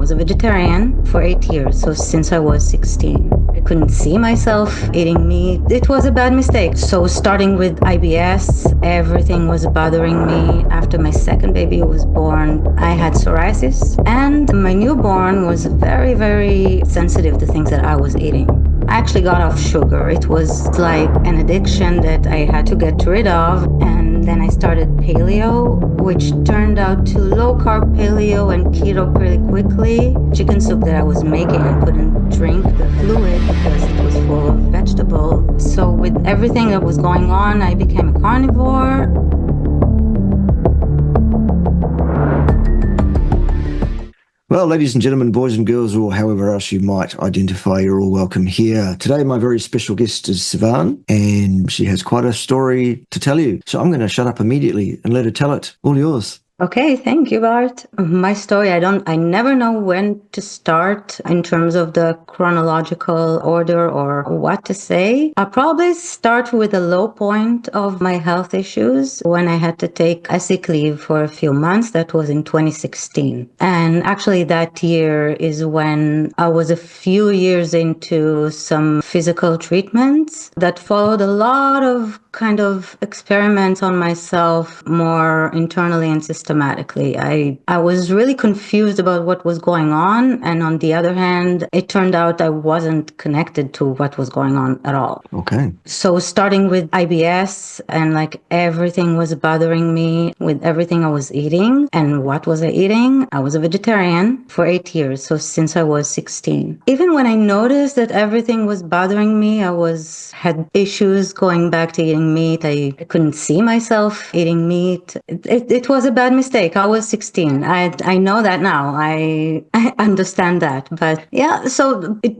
was a vegetarian for 8 years, so since I was 16. I couldn't see myself eating meat. It was a bad mistake. So starting with IBS, everything was bothering me. After my second baby was born, I had psoriasis, and my newborn was very, very sensitive to things that I was eating. I actually got off sugar. It was like an addiction that I had to get rid of. And then I started paleo, which turned out to low-carb paleo and keto pretty quickly. Chicken soup that I was making, I couldn't drink the fluid because it was full of vegetable. So with everything that was going on, I became a carnivore. Well, ladies and gentlemen, boys and girls, or however else you might identify, you're all welcome here. Today, my very special guest is Sivan, and she has quite a story to tell you. So I'm going to shut up immediately and let her tell it. All yours. Okay, thank you, Bart. My story, I never know when to start in terms of the chronological order or what to say. I'll probably start with the low point of my health issues when I had to take a sick leave for a few months. That was in 2016. And actually that year is when I was a few years into some physical treatments that followed a lot of kind of experiments on myself more internally and systematically. I was really confused about what was going on, and on the other hand, it turned out I wasn't connected to what was going on at all. Okay. So starting with IBS, and like everything was bothering me with everything I was eating. And what was I eating? I was a vegetarian for 8 years, so since I was 16. Even when I noticed that everything was bothering me, had issues going back to eating meat. I couldn't see myself eating meat. It was a bad mistake. I was 16. I know that now. I understand that. But yeah,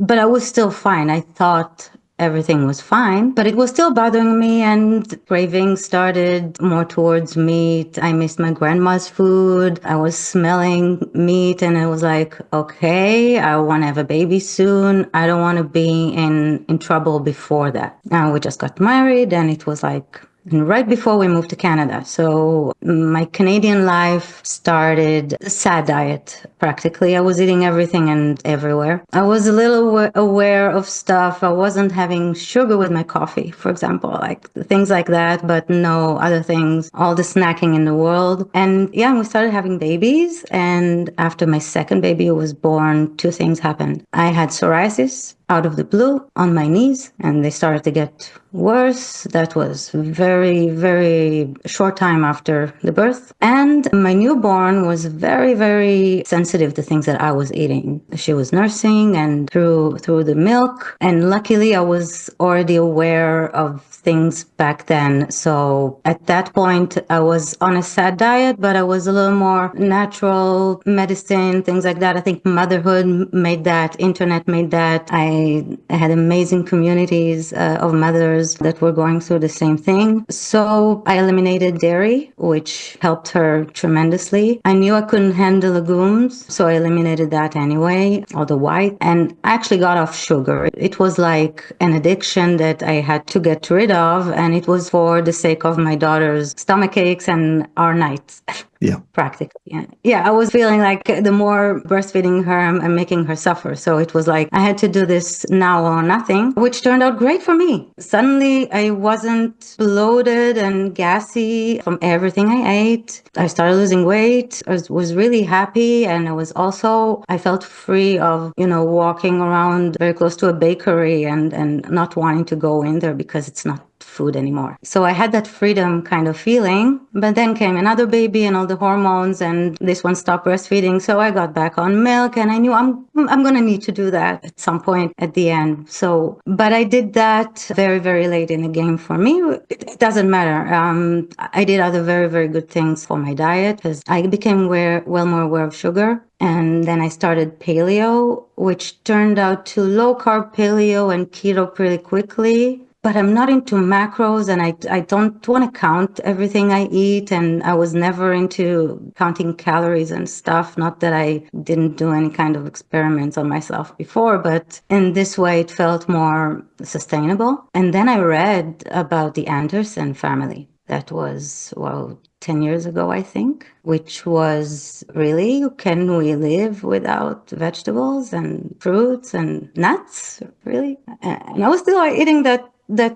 but I was still fine. I thought everything was fine, but it was still bothering me, and cravings started more towards meat. I missed my grandma's food. I was smelling meat, and I was like, okay, I want to have a baby soon. I don't want to be in trouble before that. Now we just got married, and it was like right before we moved to Canada. So my Canadian life started a sad diet, practically. I was eating everything and everywhere. I was a little aware of stuff. I wasn't having sugar with my coffee, for example, like things like that, but no other things, all the snacking in the world. And yeah, we started having babies. And after my second baby was born, two things happened. I had psoriasis out of the blue on my knees, and they started to get worse. That was very, very short time after the birth. And my newborn was very, very sensitive to things that I was eating. She was nursing and through the milk. And luckily I was already aware of things back then. So at that point I was on a sad diet, but I was a little more natural medicine, things like that. I think motherhood made that, internet made that. I had amazing communities of mothers that were going through the same thing. So I eliminated dairy, which helped her tremendously. I knew I couldn't handle legumes, so I eliminated that anyway, all the white. And I actually got off sugar. It was like an addiction that I had to get rid of, and it was for the sake of my daughter's stomach aches and our nights. Yeah. Practically. Yeah, I was feeling like the more breastfeeding her, I'm making her suffer. So it was like I had to do this now or nothing, which turned out great for me. Suddenly I wasn't bloated and gassy from everything I ate. I started losing weight. I was really happy. And I felt free of, walking around very close to a bakery and not wanting to go in there because it's not food anymore. So I had that freedom kind of feeling, but then came another baby and all the hormones, and this one stopped breastfeeding. So I got back on milk, and I knew I'm going to need to do that at some point at the end. So, but I did that very, very late in the game for me. It doesn't matter. I did other very, very good things for my diet because I became well more aware of sugar. And then I started paleo, which turned out to low carb paleo and keto pretty quickly. But I'm not into macros, and I don't want to count everything I eat. And I was never into counting calories and stuff. Not that I didn't do any kind of experiments on myself before, but in this way it felt more sustainable. And then I read about the Anderson family. That was, 10 years ago, I think, which was really, can we live without vegetables and fruits and nuts? Really? And I was still eating that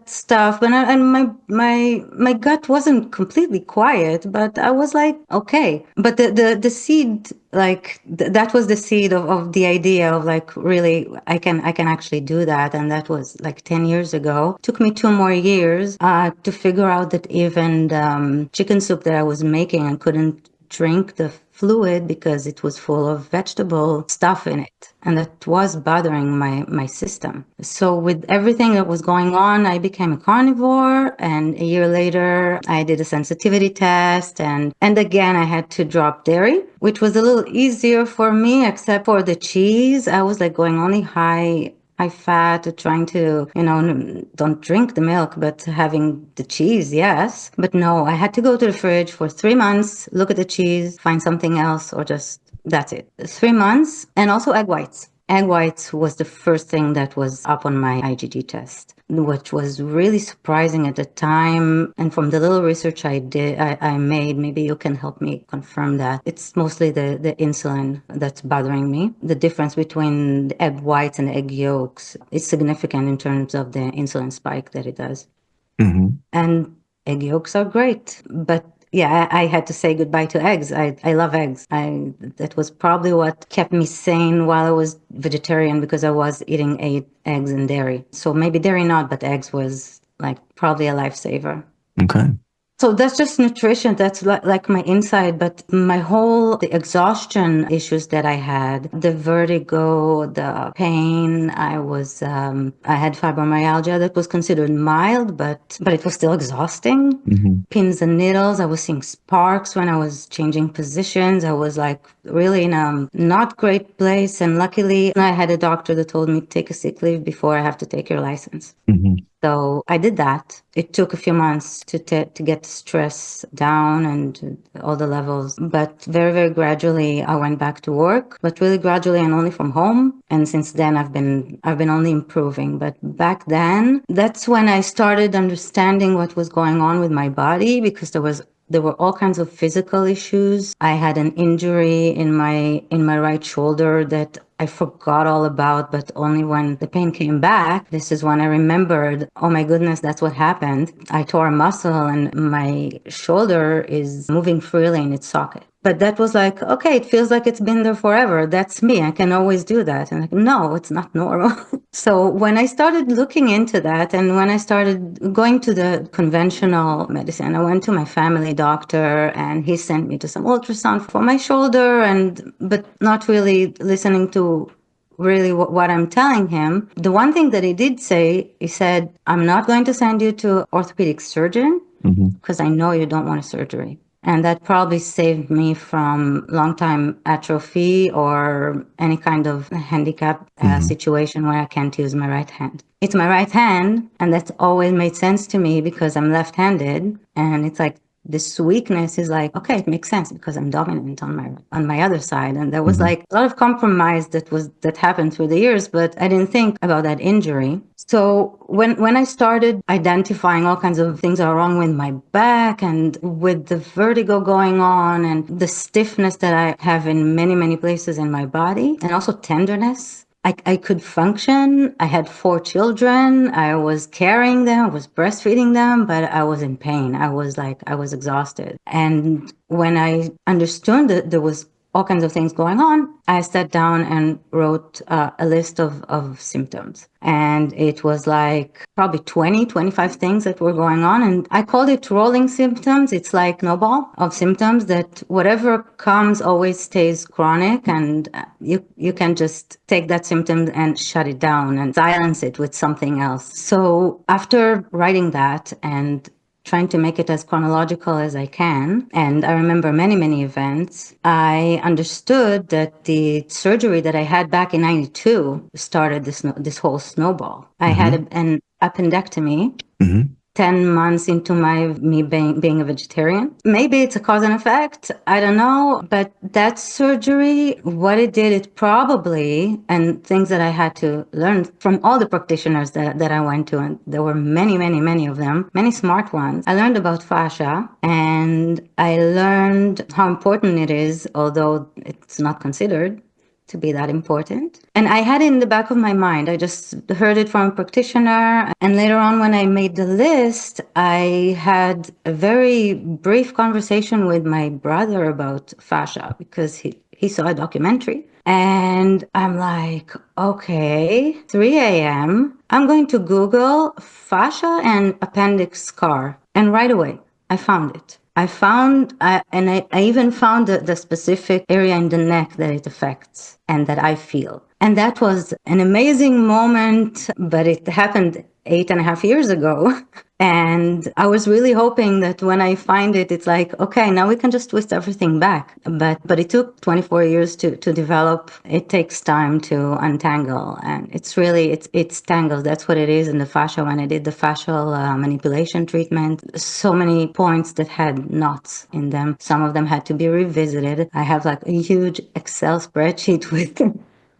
stuff, and my gut wasn't completely quiet, but I was like, okay. But the seed, like that was the seed of the idea of like, really, I can actually do that. And that was like 10 years ago. Took me 2 more years to figure out that even chicken soup that I was making, I couldn't drink the fluid because it was full of vegetable stuff in it. And that was bothering my system. So with everything that was going on, I became a carnivore. And a year later, I did a sensitivity test. And again, I had to drop dairy, which was a little easier for me, except for the cheese. I was like going only high fat, trying to, don't drink the milk, but having the cheese, yes. But no, I had to go to the fridge for 3 months, look at the cheese, find something else, or just, that's it. 3 months, and also egg whites. Egg whites was the first thing that was up on my IgG test, which was really surprising at the time. And from the little research I made, maybe you can help me confirm that. It's mostly the insulin that's bothering me. The difference between the egg whites and the egg yolks is significant in terms of the insulin spike that it does. Mm-hmm. And egg yolks are great, but yeah, I had to say goodbye to eggs. I love eggs. That was probably what kept me sane while I was vegetarian, because I was eating 8 eggs and dairy. So maybe dairy not, but eggs was like probably a lifesaver. Okay. So that's just nutrition. That's like my inside, but the exhaustion issues that I had, the vertigo, the pain, I had fibromyalgia that was considered mild, but it was still exhausting. Mm-hmm. Pins and needles. I was seeing sparks when I was changing positions. I was like really in a not great place. And luckily I had a doctor that told me, take a sick leave before I have to take your license. Mm-hmm. So I did that. It took a few months to get the stress down and all the levels. But very, very gradually, I went back to work, but really gradually and only from home. And since then, I've been only improving. But back then, that's when I started understanding what was going on with my body, because there were all kinds of physical issues. I had an injury in my right shoulder that I forgot all about, but only when the pain came back, this is when I remembered, oh my goodness, that's what happened. I tore a muscle and my shoulder is moving freely in its socket. But that was like, okay, it feels like it's been there forever. That's me. I can always do that. And like, no, it's not normal. So when I started looking into that, and when I started going to the conventional medicine, I went to my family doctor and he sent me to some ultrasound for my shoulder, but not really listening to really what I'm telling him. The one thing that he did say, he said, I'm not going to send you to orthopedic surgeon because I know you don't want a surgery. And that probably saved me from long-time atrophy or any kind of handicap situation where I can't use my right hand. It's my right hand, and that's always made sense to me because I'm left-handed. And it's like, this weakness is like, okay, it makes sense because I'm dominant on my other side. And there was like a lot of compromise that happened through the years, but I didn't think about that injury. So when I started identifying all kinds of things are wrong with my back and with the vertigo going on and the stiffness that I have in many, many places in my body, and also tenderness, I could function. I had 4 children. I was carrying them. I was breastfeeding them, but I was in pain. I was exhausted. And when I understood that there was all kinds of things going on, I sat down and wrote a list of symptoms. And it was like probably 25 things that were going on. And I called it rolling symptoms. It's like snowball of symptoms that whatever comes always stays chronic. And you can just take that symptom and shut it down and silence it with something else. So after writing that and trying to make it as chronological as I can. And I remember many, many events. I understood that the surgery that I had back in 92 started this whole snowball. I had an appendectomy 10 months into me being a vegetarian. Maybe it's a cause and effect. I don't know. But that surgery, what it did, it probably, and things that I had to learn from all the practitioners that I went to, and there were many of them, many smart ones. I learned about fascia, and I learned how important it is, although it's not considered to be that important. And I had it in the back of my mind. I just heard it from a practitioner. And later on, when I made the list, I had a very brief conversation with my brother about fascia because he saw a documentary. And I'm like, okay, 3 a.m., I'm going to Google fascia and appendix scar. And right away, I found it. I even found the specific area in the neck that it affects and that I feel. And that was an amazing moment, but it happened 8.5 years ago. And I was really hoping that when I find it, it's like, okay, now we can just twist everything back. But it took 24 years to develop. It takes time to untangle. And it's tangled. That's what it is in the fascia. When I did the fascial manipulation treatment, so many points that had knots in them. Some of them had to be revisited. I have like a huge Excel spreadsheet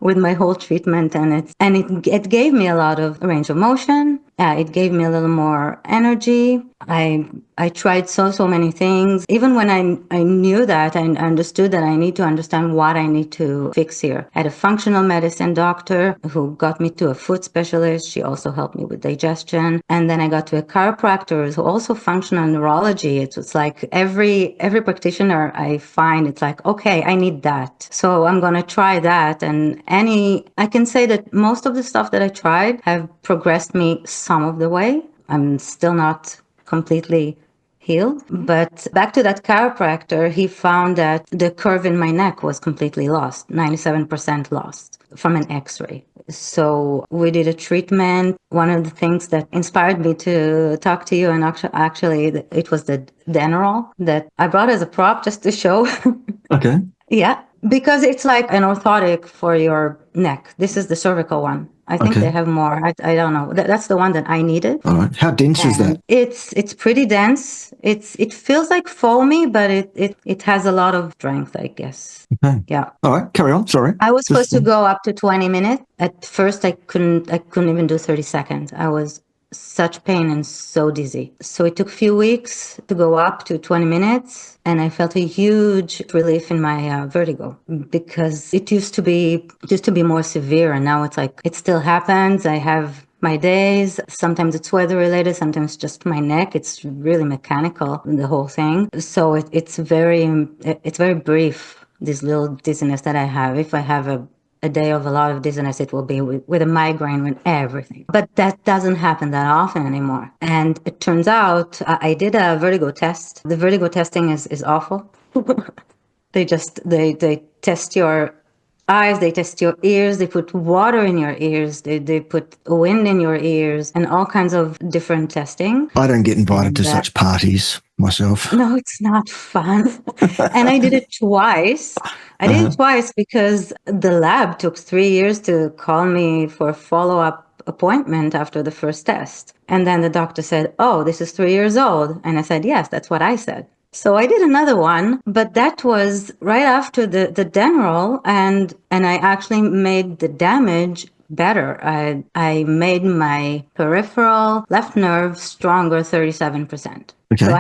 with my whole treatment, and it gave me a lot of range of motion. It gave me a little more energy. I tried so many things. Even when I knew that, I understood that I need to understand what I need to fix here. I had a functional medicine doctor who got me to a foot specialist. She also helped me with digestion. And then I got to a chiropractor who also functional neurology. It's like every practitioner I find, it's like, okay, I need that. So I'm going to try that. And I can say that most of the stuff that I tried have progressed me some of the way. I'm still not completely healed. But back to that chiropractor, he found that the curve in my neck was completely lost, 97% lost from an x-ray. So we did a treatment. One of the things that inspired me to talk to you, and actually it was the Denerol that I brought as a prop just to show. Okay. Yeah, because it's like an orthotic for your neck. This is the cervical one. I think Okay. they have more. I don't know. That's the one that I needed. All right. How dense is that? It's pretty dense. It feels like foamy, but it has a lot of strength, I guess. Okay. Yeah. All right. Carry on. Sorry. I was supposed to go up to 20 minutes. At first, I couldn't even do 30 seconds. I was such pain and so dizzy. So it took a few weeks to go up to 20 minutes, and I felt a huge relief in my vertigo because it used to be more severe, and now it's like it still happens. I have my days. Sometimes it's weather related, sometimes just my neck. It's really mechanical, the whole thing. So it's very brief, this little dizziness that I have. If I have a day of a lot of dizziness, it will be with a migraine, with everything. But that doesn't happen that often anymore. And it turns out I did a vertigo test. The vertigo testing is awful. They test your eyes, they test your ears, they put water in your ears, they put wind in your ears, and all kinds of different testing. I don't get invited to such parties myself. No, it's not fun. And I did it twice. I did it twice because the lab took 3 years to call me for a follow-up appointment after the first test. And then the doctor said, "Oh, this is 3 years old." And I said, "Yes, that's what I said." So I did another one, but that was right after the Denerol, and I actually made the damage better. I made my peripheral left nerve stronger 37%. Okay. So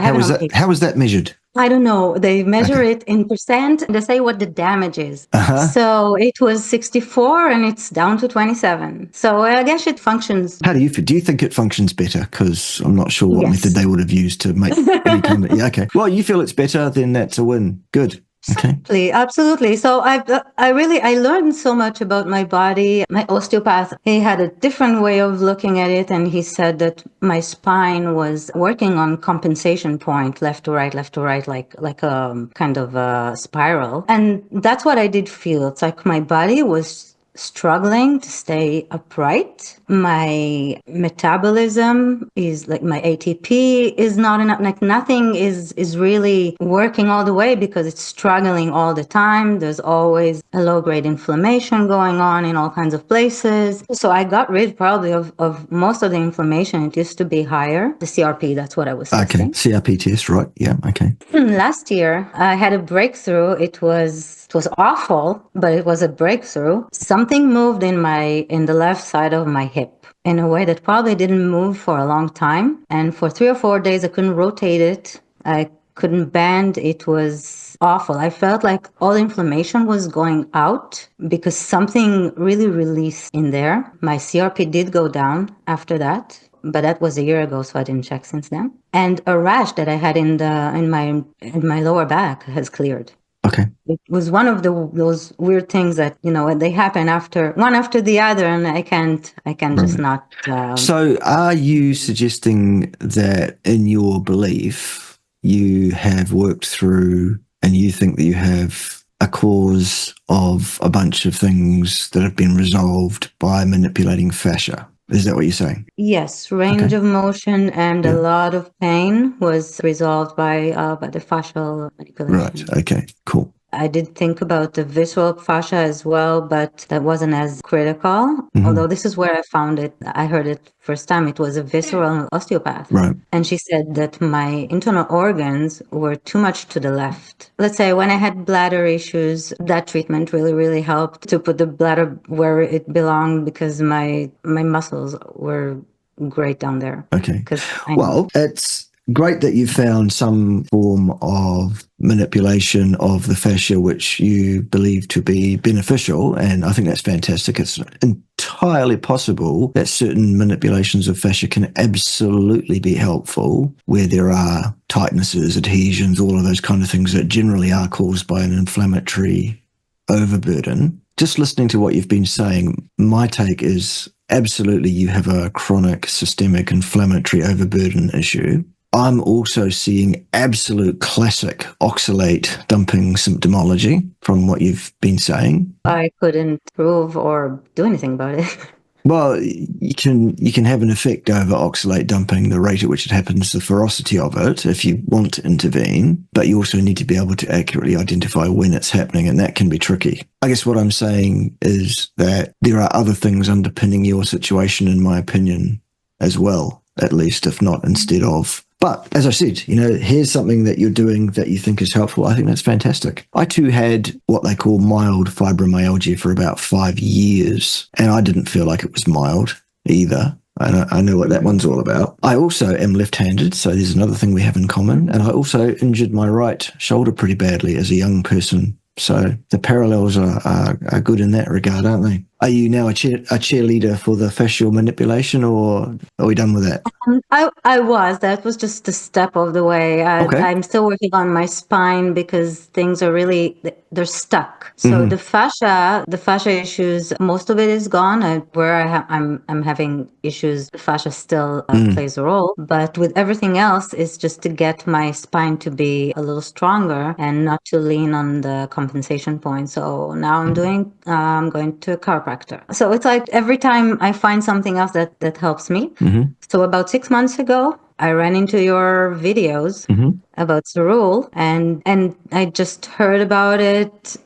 How was that measured? I don't know. They measure it in percent. They say what the damage is. So it was 64 and it's down to 27. So I guess it functions. How do you feel? Do you think it functions better? Because I'm not sure what method they would have used to make any kind of... Yeah, okay. Well, you feel it's better, then that's a win. Good. Okay. Absolutely. So I learned so much about my body. My osteopath, he had a different way of looking at it, and he said that my spine was working on compensation point, left to right, like a kind of a spiral. And that's what I did feel. It's like my body was struggling to stay upright. My metabolism is like my ATP is not enough. Like nothing is really working all the way because it's struggling all the time. There's always a low-grade inflammation going on in all kinds of places. So I got rid probably of most of the inflammation. It used to be higher. The CRP, that's what I was testing. Okay, CRP test, right? Yeah, okay. Last year, I had a breakthrough. It was awful, but it was a breakthrough. Something moved in the left side of my hip in a way that probably didn't move for a long time. And for 3 or 4 days, I couldn't rotate it. I couldn't bend. It was awful. I felt like all the inflammation was going out because something really released in there. My CRP did go down after that, but that was a year ago, so I didn't check since then. And a rash that I had in my lower back has cleared. Okay. It was one of those weird things that, they happen one after the other, and I can't just not. So are you suggesting that in your belief you have worked through and you think that you have a cause of a bunch of things that have been resolved by manipulating fascia? Is that what you're saying? Yes, range of motion and a lot of pain was resolved by the fascial manipulation. Right. Okay. Cool. I did think about the visceral fascia as well, but that wasn't as critical. Although this is where I found it. I heard it first time. It was a visceral osteopath. Right. And she said that my internal organs were too much to the left. Let's say when I had bladder issues, that treatment really, really helped to put the bladder where it belonged because my muscles were great down there. Okay. Well, it's great that you found some form of manipulation of the fascia which you believe to be beneficial, and I think that's fantastic. It's entirely possible that certain manipulations of fascia can absolutely be helpful where there are tightnesses, adhesions, all of those kind of things that generally are caused by an inflammatory overburden. Just listening to what you've been saying, my take is absolutely you have a chronic systemic inflammatory overburden issue. I'm also seeing absolute classic oxalate dumping symptomology from what you've been saying. I couldn't prove or do anything about it. Well, you can have an effect over oxalate dumping, the rate at which it happens, the ferocity of it, if you want to intervene, but you also need to be able to accurately identify when it's happening, and that can be tricky. I guess what I'm saying is that there are other things underpinning your situation, in my opinion, as well, at least, if not instead of. But as I said, here's something that you're doing that you think is helpful. I think that's fantastic. I too had what they call mild fibromyalgia for about 5 years, and I didn't feel like it was mild either. I know what that one's all about. I also am left-handed, so there's another thing we have in common. And I also injured my right shoulder pretty badly as a young person. So the parallels are good in that regard, aren't they? Are you now a cheerleader for the fascial manipulation, or are we done with that? I was. That was just a step of the way. Okay. I'm still working on my spine because things are they're stuck. So the fascia issues, most of it is gone. I'm having issues. The fascia still plays a role, but with everything else, it's just to get my spine to be a little stronger and not to lean on the compensation point. So now I'm going to a chiropractor. So it's like every time I find something else that helps me. So about 6 months ago, I ran into your videos about Cerule, and I just heard about it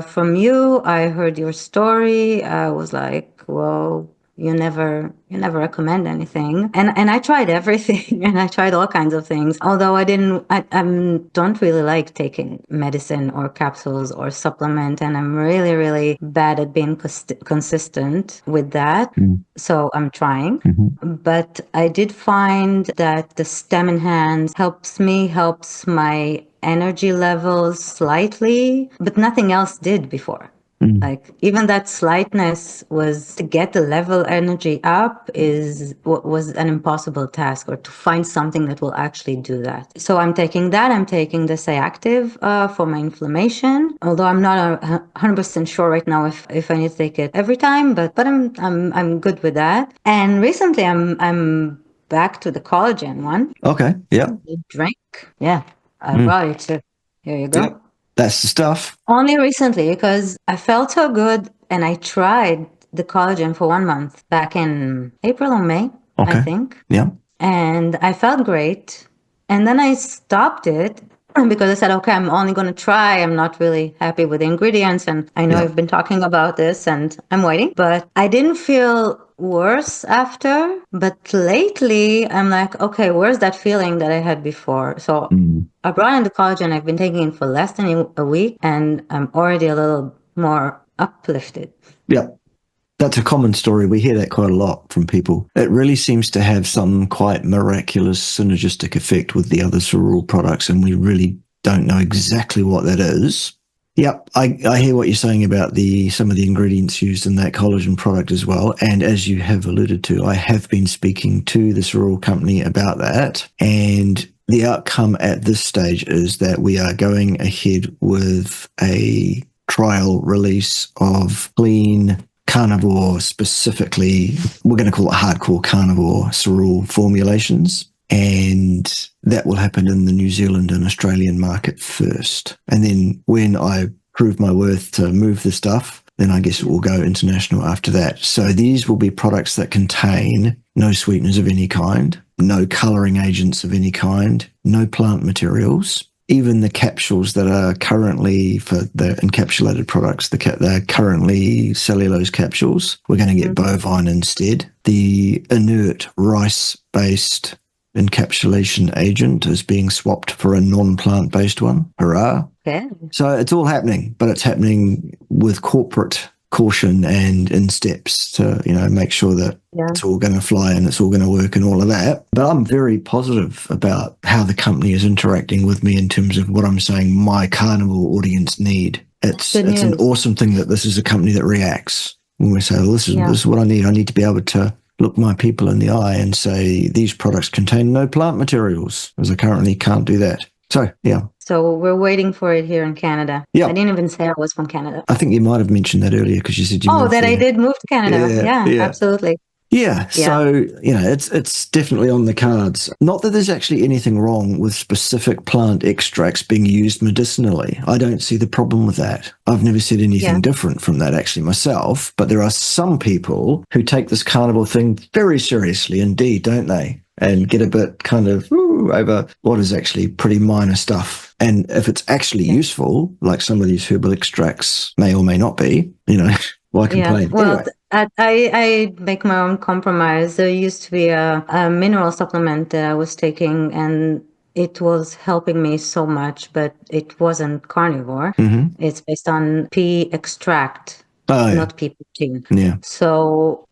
from you. I heard your story. I was like, whoa. You never recommend anything, and I tried everything, and I tried all kinds of things. Although I don't really like taking medicine or capsules or supplement, and I'm really, really bad at being consistent with that. So I'm trying, but I did find that the Stem Enhance helps my energy levels slightly, but nothing else did before. Like even that slightness was to get the level energy up was an impossible task, or to find something that will actually do that. So I'm taking that. I'm taking the Cyactive for my inflammation. Although I'm not 100% sure right now if I need to take it every time, but I'm good with that. And recently I'm back to the collagen one. Okay. Yeah. Drink. Yeah. I brought it too. Here you go. Yep. That's the stuff. Only recently, because I felt so good and I tried the collagen for 1 month back in April or May, I Okay. think. Yeah. And I felt great. And then I stopped it because I said, okay, I'm only going to try. I'm not really happy with the ingredients. And I know Yeah. I've been talking about this and I'm waiting, but I didn't feel worse after. But lately, I'm like, okay, where's that feeling that I had before? So I brought in the collagen. I've been taking it for less than a week and I'm already a little more uplifted. Yeah. That's a common story. We hear that quite a lot from people. It really seems to have some quite miraculous synergistic effect with the other Cerule products, and we really don't know exactly what that is. Yep, I hear what you're saying about some of the ingredients used in that collagen product as well. And as you have alluded to, I have been speaking to the Cerule company about that. And the outcome at this stage is that we are going ahead with a trial release of clean carnivore, specifically, we're going to call it hardcore carnivore Cerule formulations. And that will happen in the New Zealand and Australian market first. And then when I prove my worth to move the stuff, then I guess it will go international after that. So these will be products that contain no sweeteners of any kind, no colouring agents of any kind, no plant materials. Even the capsules that are currently for the encapsulated products, they're currently cellulose capsules. We're going to get bovine instead. The inert rice-based encapsulation agent is being swapped for a non-plant-based one. Hurrah. Okay. So it's all happening, but it's happening with corporate caution and in steps to, make sure that it's all going to fly and it's all going to work and all of that. But I'm very positive about how the company is interacting with me in terms of what I'm saying my carnivore audience need. It's an awesome thing that this is a company that reacts when we say, well, this is what I need. I need to be able to look my people in the eye and say these products contain no plant materials, because I currently can't do that. So, yeah. So we're waiting for it here in Canada. Yeah. I didn't even say I was from Canada. I think you might have mentioned that earlier because you said you moved that there. I did move to Canada. Yeah, absolutely. Yeah, so, it's definitely on the cards. Not that there's actually anything wrong with specific plant extracts being used medicinally. I don't see the problem with that. I've never said anything different from that actually myself, but there are some people who take this carnivore thing very seriously indeed, don't they? And get a bit kind of over what is actually pretty minor stuff. And if it's actually useful, like some of these herbal extracts may or may not be, why complain? Yeah. Well, anyway. I make my own compromise. There used to be a mineral supplement that I was taking, and it was helping me so much, but it wasn't carnivore. It's based on pea extract. Not pea protein. Yeah. So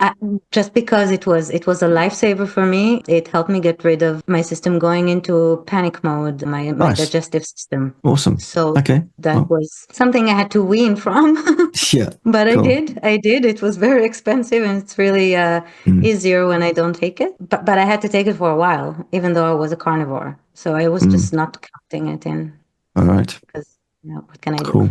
just because it was a lifesaver for me, it helped me get rid of my system going into panic mode, my digestive system. Awesome. So that was something I had to wean from. Yeah. But cool. I did. It was very expensive, and it's really easier when I don't take it. But I had to take it for a while, even though I was a carnivore. So I was just not counting it in. All right. Because what can I do?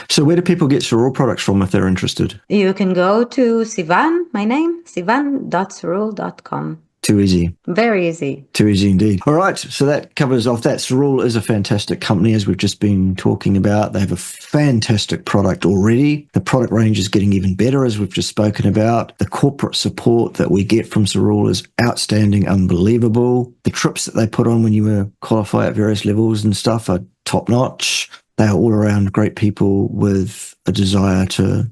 So where do people get Cerule products from if they're interested? You can go to Sivan, my name, sivan.cerule.com. Too easy. Very easy. Too easy indeed. All right. So that covers off that. Cerule is a fantastic company, as we've just been talking about. They have a fantastic product already. The product range is getting even better, as we've just spoken about. The corporate support that we get from Cerule is outstanding, unbelievable. The trips that they put on when you qualify at various levels and stuff are top notch. They are all around great people with a desire to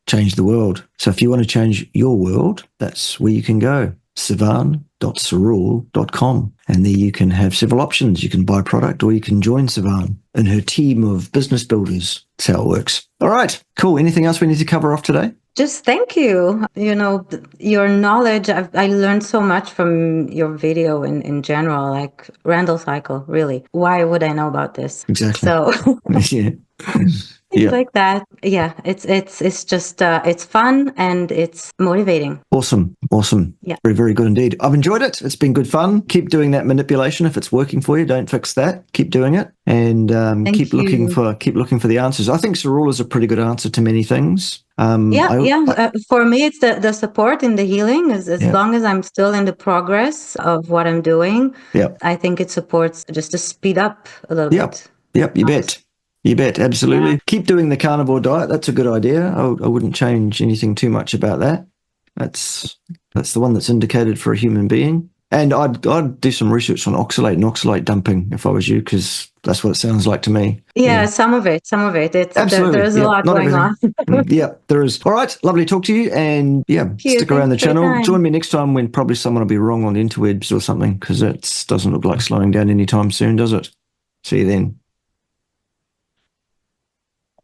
change the world. So if you want to change your world, that's where you can go. Sivan.cerule.com. And there you can have several options. You can buy product or you can join Sivan in her team of business builders. That's how it works. All right, cool. Anything else we need to cover off today? Just thank you. Your knowledge, I learned so much from your video in general, like Randall cycle, really. Why would I know about this? Exactly. So yeah. Like that. Yeah, it's just, it's fun and it's motivating. Awesome. Yeah. Very, very good indeed. I've enjoyed it. It's been good fun. Keep doing that manipulation. If it's working for you, don't fix that. Keep doing it and keep looking for the answers. I think Cerule is a pretty good answer to many things. For me, it's the support in the healing. As long as I'm still in the progress of what I'm doing, I think it supports just to speed up a little bit. Yep, you bet. You bet, absolutely. Yeah. Keep doing the carnivore diet. That's a good idea. I wouldn't change anything too much about that. That's the one that's indicated for a human being. And I'd do some research on oxalate and oxalate dumping if I was you, because that's what it sounds like to me. Yeah, some of it. Absolutely. There's a lot not going everything. on. Yeah, there is. All right, lovely to talk to you, and stick around the Thanks for your channel. time. Join me next time when probably someone will be wrong on the interwebs or something, because it doesn't look like slowing down anytime soon, does it? See you then.